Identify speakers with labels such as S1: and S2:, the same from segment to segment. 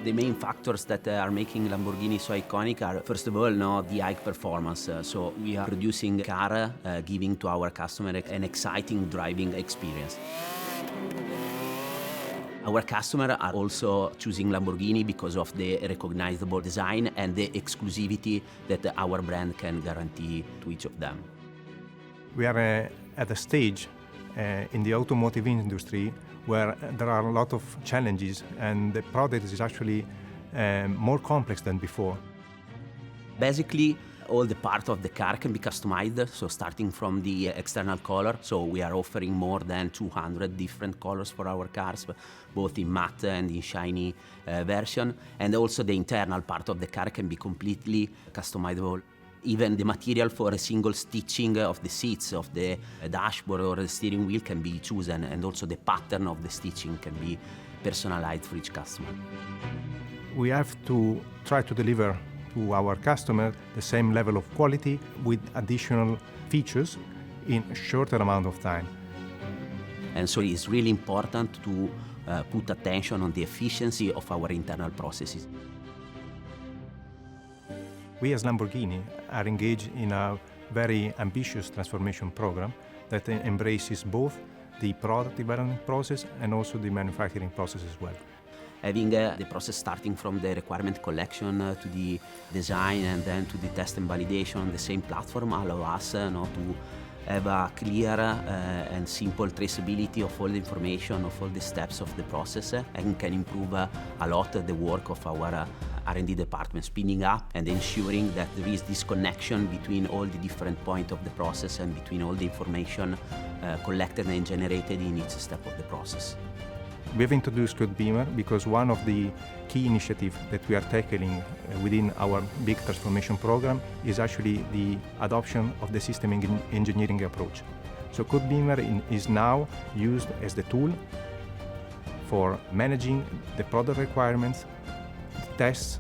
S1: The main factors that are making Lamborghini so iconic are, first of all, the high performance. So we are producing a car giving to our customer an exciting driving experience. Our customers are also choosing Lamborghini because of the recognizable design and the exclusivity that our brand can guarantee to each of them.
S2: We are at a stage in the automotive industry where there are a lot of challenges and the product is actually more complex than before.
S1: Basically, all the parts of the car can be customized, so starting from the external color. So we are offering more than 200 different colors for our cars, both in matte and in shiny version. And also the internal part of the car can be completely customizable. Even the material for a single stitching of the seats, of the dashboard or the steering wheel can be chosen, and also the pattern of the stitching can be personalized for each customer.
S2: We have to try to deliver to our customer the same level of quality with additional features in a shorter amount of time.
S1: And so it's really important to put attention on the efficiency of our internal processes.
S2: We as Lamborghini are engaged in a very ambitious transformation program that embraces both the product development process and also the manufacturing process as well.
S1: Having the process starting from the requirement collection to the design and then to the test and validation on the same platform allow us to have a clear and simple traceability of all the information, of all the steps of the process, and can improve a lot the work of our R&D department, speeding up and ensuring that there is this connection between all the different points of the process and between all the information collected and generated in each step of the process.
S2: We have introduced Codebeamer because one of the key initiatives that we are tackling within our big transformation program is actually the adoption of the system engineering approach. So Codebeamer is now used as the tool for managing the product requirements, the tests,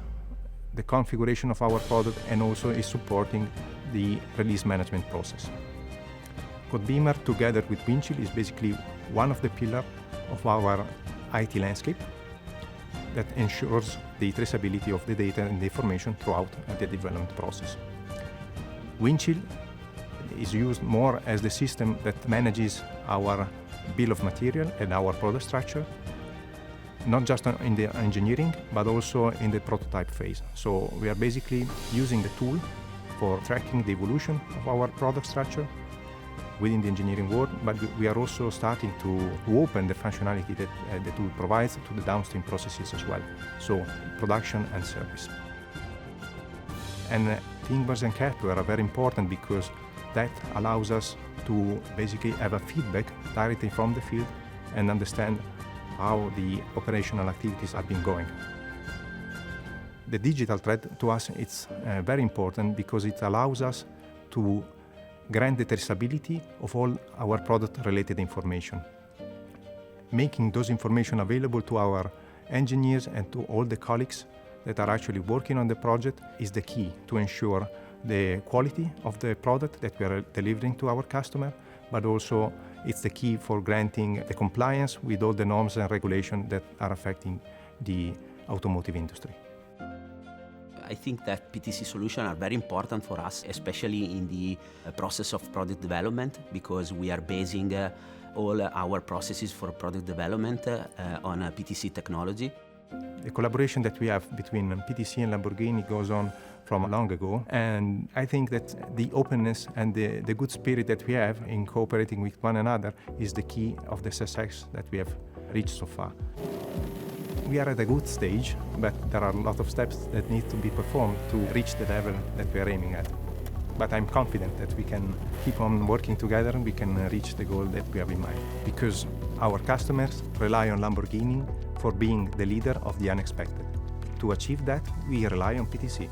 S2: the configuration of our product, and also is supporting the release management process. Codebeamer, together with Windchill, is basically one of the pillars of our IT landscape that ensures the traceability of the data and the information throughout the development process. Windchill is used more as the system that manages our bill of material and our product structure, not just in the engineering, but also in the prototype phase. So we are basically using the tool for tracking the evolution of our product structure within the engineering world, but we are also starting to open the functionality that the tool provides to the downstream processes as well, so production and service. And ThingWorx and Kepware are very important because that allows us to basically have a feedback directly from the field and understand how the operational activities have been going. The digital thread to us is very important because it allows us to grant the traceability of all our product-related information. Making those information available to our engineers and to all the colleagues that are actually working on the project is the key to ensure the quality of the product that we are delivering to our customer, but also it's the key for granting the compliance with all the norms and regulations that are affecting the automotive industry.
S1: I think that PTC solutions are very important for us, especially in the process of product development, because we are basing all our processes for product development on PTC technology.
S2: The collaboration that we have between PTC and Lamborghini goes on from long ago, and I think that the openness and the good spirit that we have in cooperating with one another is the key of the success that we have reached so far. We are at a good stage, but there are a lot of steps that need to be performed to reach the level that we are aiming at. But I'm confident that we can keep on working together and we can reach the goal that we have in mind. Because our customers rely on Lamborghini for being the leader of the unexpected. To achieve that, we rely on PTC.